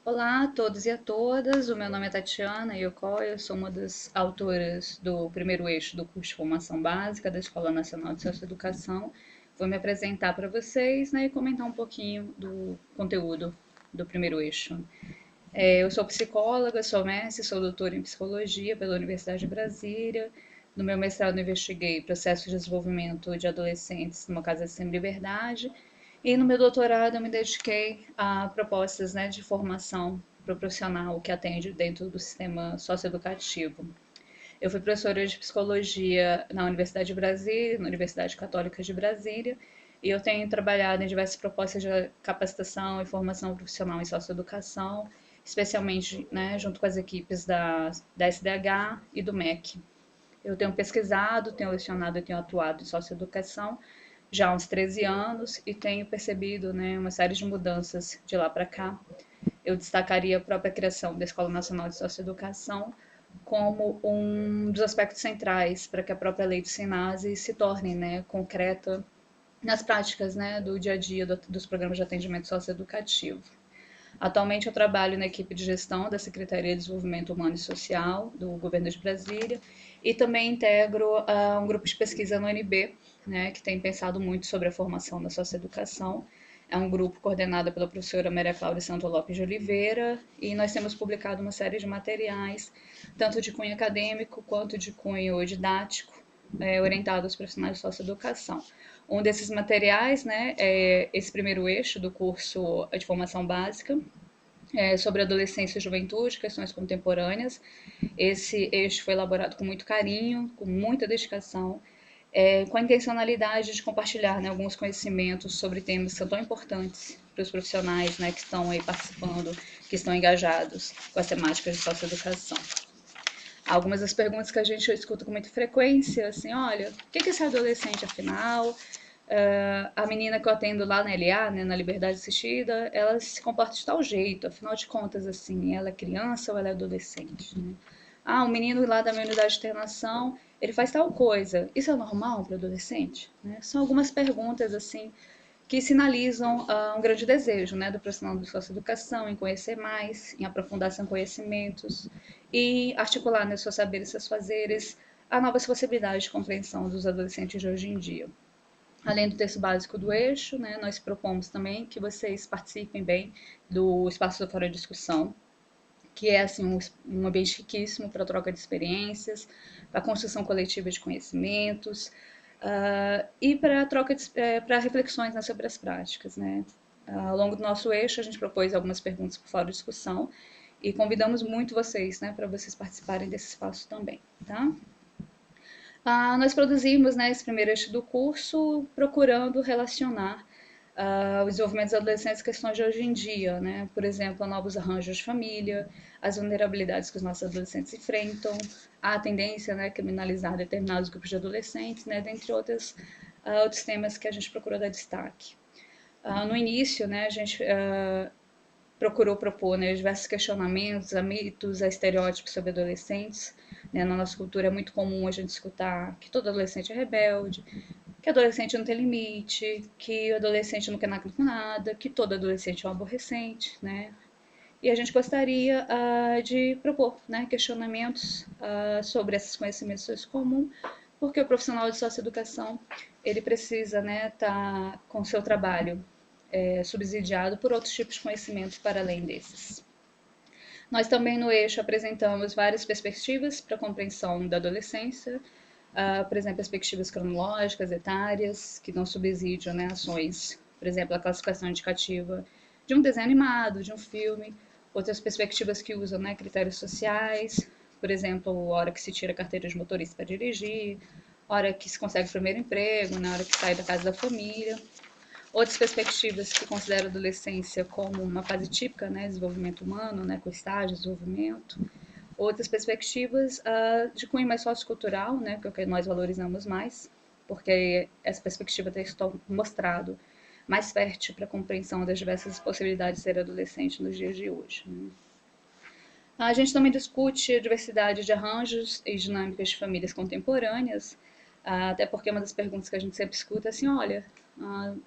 Olá a todos e a todas, o meu nome é Tatiana Yokoi, eu sou uma das autoras do primeiro eixo do curso de formação básica da Escola Nacional de Socioeducação. Vou me apresentar para vocês, né, e comentar um pouquinho do conteúdo do primeiro eixo. Eu sou psicóloga, sou mestre, sou doutora em psicologia pela Universidade de Brasília. No meu mestrado eu investiguei processos de desenvolvimento de adolescentes numa casa sem liberdade. E no meu doutorado eu me dediquei a propostas, né, de formação para o profissional que atende dentro do sistema socioeducativo. Eu fui professora de psicologia na Universidade de Brasília, na Universidade Católica de Brasília, e eu tenho trabalhado em diversas propostas de capacitação e formação profissional em socioeducação, especialmente, né, junto com as equipes da SDH e do MEC. Eu tenho pesquisado, tenho lecionado e tenho atuado em socioeducação já há uns 13 anos e tenho percebido, né, uma série de mudanças de lá para cá. Eu destacaria a própria criação da Escola Nacional de Socioeducação como um dos aspectos centrais para que a própria lei do SENASE se torne, né, concreta nas práticas, né, do dia a dia dos programas de atendimento socioeducativo. Atualmente eu trabalho na equipe de gestão da Secretaria de Desenvolvimento Humano e Social do Governo de Brasília e também integro um grupo de pesquisa no UNB, né, que tem pensado muito sobre a formação da socioeducação. É um grupo coordenado pela professora Maria Cláudia Santo Lopes de Oliveira e nós temos publicado uma série de materiais, tanto de cunho acadêmico quanto de cunho didático, orientado aos profissionais de socioeducação. Um desses materiais, né, é esse primeiro eixo do curso de formação básica, sobre adolescência e juventude, questões contemporâneas. Esse eixo foi elaborado com muito carinho, com muita dedicação, com a intencionalidade de compartilhar, né, alguns conhecimentos sobre temas que são tão importantes para os profissionais, né, que estão aí participando, que estão engajados com as temáticas de socioeducação. Algumas das perguntas que a gente escuta com muita frequência, assim, olha, o que é esse adolescente afinal? A menina que eu atendo lá na LA, né, na Liberdade Assistida, ela se comporta de tal jeito, afinal de contas, assim, ela é criança ou ela é adolescente, né? Ah, o menino lá da minha unidade de internação, ele faz tal coisa, isso é normal para adolescente? Né? São algumas perguntas, assim, que sinalizam um grande desejo, né, do profissional de socioeducação em conhecer mais, em aprofundar seus conhecimentos e articular, né, seus saberes e seus fazeres a novas possibilidades de compreensão dos adolescentes de hoje em dia. Além do texto básico do eixo, né, nós propomos também que vocês participem bem do Espaço do Fora Discussão, que é assim, um ambiente riquíssimo para troca de experiências, para construção coletiva de conhecimentos e para troca para reflexões, né, sobre as práticas. Né? Ao longo do nosso eixo, a gente propôs algumas perguntas para fora de discussão e convidamos muito vocês, né, para vocês participarem desse espaço também. Tá? Nós produzimos, né, esse primeiro eixo do curso procurando relacionar o desenvolvimento dos adolescentes questões de hoje em dia, né? Por exemplo, novos arranjos de família, as vulnerabilidades que os nossos adolescentes enfrentam, a tendência, né, criminalizar determinados grupos de adolescentes, né, dentre outros temas que a gente procurou dar destaque. No início, né, a gente procurou propor, né, diversos questionamentos a mitos, a estereótipos sobre adolescentes. Né? Na nossa cultura é muito comum a gente escutar que todo adolescente é rebelde, que adolescente não tem limite, que o adolescente não quer nada com nada, que todo adolescente é um aborrecente, né? E a gente gostaria de propor, né, questionamentos sobre esses conhecimentos comuns, porque o profissional de socioeducação ele precisa, né, estar com o seu trabalho subsidiado por outros tipos de conhecimentos para além desses. Nós também no eixo apresentamos várias perspectivas para a compreensão da adolescência, por exemplo, perspectivas cronológicas, etárias, que dão subsídio, né, ações, por exemplo, a classificação indicativa de um desenho animado, de um filme, outras perspectivas que usam, né, critérios sociais, por exemplo, a hora que se tira a carteira de motorista para dirigir, a hora que se consegue o primeiro emprego, na hora que sai da casa da família. Outras perspectivas que consideram a adolescência como uma fase típica, né, desenvolvimento humano, né, com estágio de desenvolvimento. Outras perspectivas de cunho mais sociocultural, né, que é o que nós valorizamos mais, porque essa perspectiva tem mostrado mais fértil para a compreensão das diversas possibilidades de ser adolescente nos dias de hoje. Né? A gente também discute a diversidade de arranjos e dinâmicas de famílias contemporâneas, até porque uma das perguntas que a gente sempre escuta é assim, olha,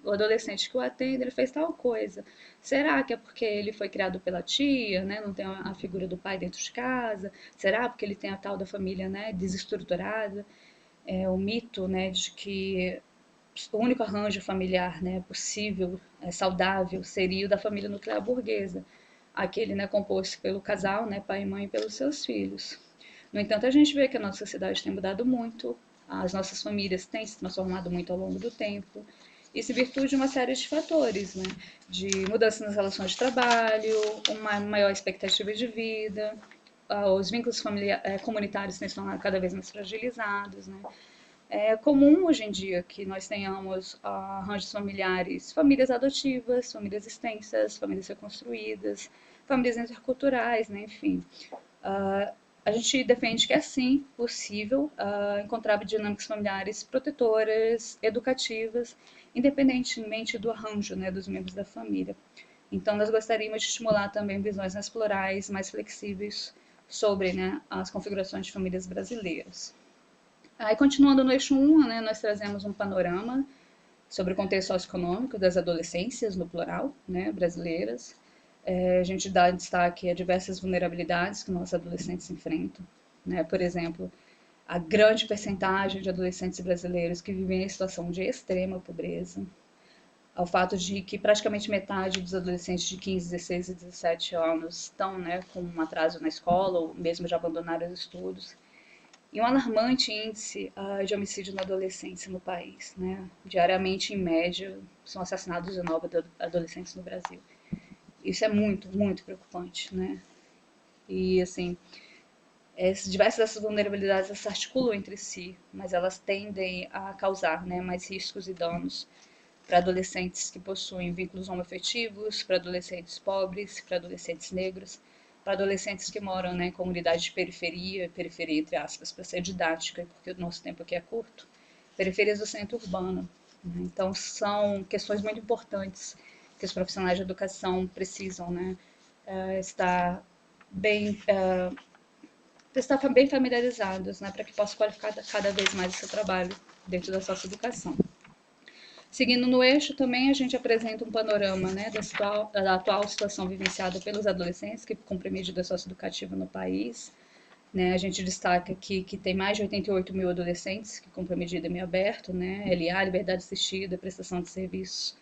o adolescente que o atende, ele fez tal coisa. Será que é porque ele foi criado pela tia, né? Não tem a figura do pai dentro de casa? Será porque ele tem a tal da família, né, desestruturada? O mito, né, de que o único arranjo familiar, né, possível, saudável, seria o da família nuclear burguesa, aquele, né, composto pelo casal, né, pai e mãe, e pelos seus filhos. No entanto, a gente vê que a nossa sociedade tem mudado muito, as nossas famílias têm se transformado muito ao longo do tempo, isso em virtude de uma série de fatores, né, de mudança nas relações de trabalho, uma maior expectativa de vida, os vínculos comunitários têm se tornado cada vez mais fragilizados, né? É comum hoje em dia que nós tenhamos arranjos familiares, famílias adotivas, famílias extensas, famílias reconstruídas, famílias interculturais, né? Enfim. Uh, a gente defende que é sim possível encontrar dinâmicas familiares protetoras, educativas, independentemente do arranjo, né, dos membros da família. Então, nós gostaríamos de estimular também visões mais plurais, mais flexíveis sobre, né, as configurações de famílias brasileiras. Aí, continuando no eixo 1, né, nós trazemos um panorama sobre o contexto socioeconômico das adolescências, no plural, né, brasileiras. A gente dá destaque a diversas vulnerabilidades que nossos adolescentes enfrentam. Né? Por exemplo, a grande percentagem de adolescentes brasileiros que vivem em situação de extrema pobreza, ao fato de que praticamente metade dos adolescentes de 15, 16 e 17 anos estão, né, com um atraso na escola ou mesmo já abandonaram os estudos, e um alarmante índice de homicídio na adolescência no país. Né? Diariamente, em média, são assassinados 19 adolescentes no Brasil. Isso é muito, muito preocupante. Né? E, assim, diversas dessas vulnerabilidades se articulam entre si, mas elas tendem a causar, né, mais riscos e danos para adolescentes que possuem vínculos homoafetivos, para adolescentes pobres, para adolescentes negros, para adolescentes que moram, né, em comunidade de periferia, periferia entre aspas, para ser didática, porque o nosso tempo aqui é curto, periferias do centro urbano. Né? Então, são questões muito importantes que os profissionais de educação precisam, né, estar bem, bem familiarizados, né, para que possam qualificar cada vez mais o seu trabalho dentro da socioeducação. Seguindo no eixo, também a gente apresenta um panorama, né, da atual situação vivenciada pelos adolescentes que cumprem medida socioeducativa no país. Né, a gente destaca aqui que tem mais de 88 mil adolescentes que cumprem medida em meio aberto, né, LA, liberdade assistida, prestação de serviços.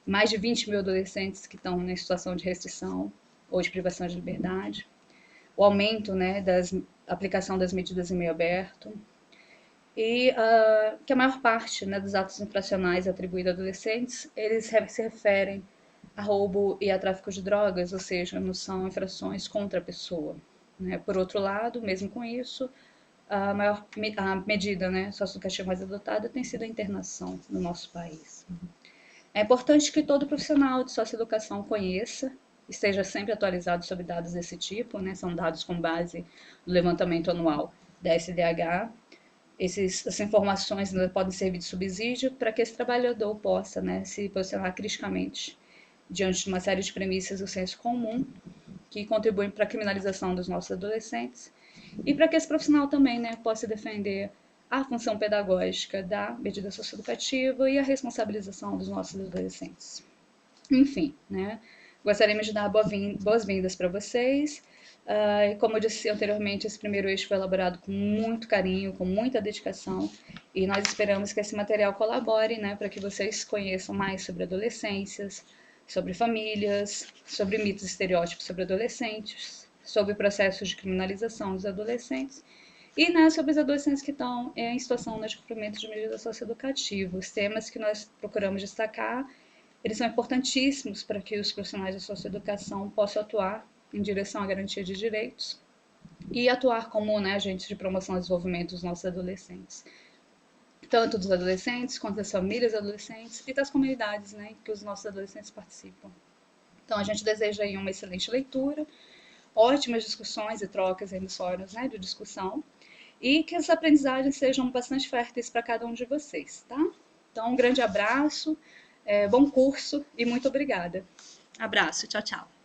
Mais de 20 mil adolescentes que estão em situação de restrição ou de privação de liberdade. O aumento, né, da aplicação das medidas em meio aberto, e que a maior parte, né, dos atos infracionais atribuídos a adolescentes, eles se referem a roubo e a tráfico de drogas, ou seja, não são infrações contra a pessoa. Né? Por outro lado, mesmo com isso, a medida, né, socioeducativa mais adotada tem sido a internação no nosso país. É importante que todo profissional de socioeducação conheça, esteja sempre atualizado sobre dados desse tipo, né? São dados com base no levantamento anual da SDH. Essas informações podem servir de subsídio para que esse trabalhador possa, né, se posicionar criticamente diante de uma série de premissas do senso comum que contribuem para a criminalização dos nossos adolescentes e para que esse profissional também, né, possa defender a função pedagógica da medida socioeducativa e a responsabilização dos nossos adolescentes. Enfim, né, gostaríamos de dar boas-vindas para vocês. Como eu disse anteriormente, esse primeiro eixo foi elaborado com muito carinho, com muita dedicação, e nós esperamos que esse material colabore, né, para que vocês conheçam mais sobre adolescências, sobre famílias, sobre mitos e estereótipos sobre adolescentes, sobre processos de criminalização dos adolescentes e, né, sobre os adolescentes que estão em situação de cumprimento de medidas socioeducativas. Os temas que nós procuramos destacar, eles são importantíssimos para que os profissionais da socioeducação possam atuar em direção à garantia de direitos e atuar como, né, agentes de promoção e desenvolvimento dos nossos adolescentes. Tanto dos adolescentes, quanto das famílias adolescentes e das comunidades, né, que os nossos adolescentes participam. Então, a gente deseja aí uma excelente leitura, ótimas discussões e trocas aí nos fóruns, né, de discussão, e que as aprendizagens sejam bastante férteis para cada um de vocês, tá? Então, um grande abraço, bom curso e muito obrigada. Abraço, tchau, tchau.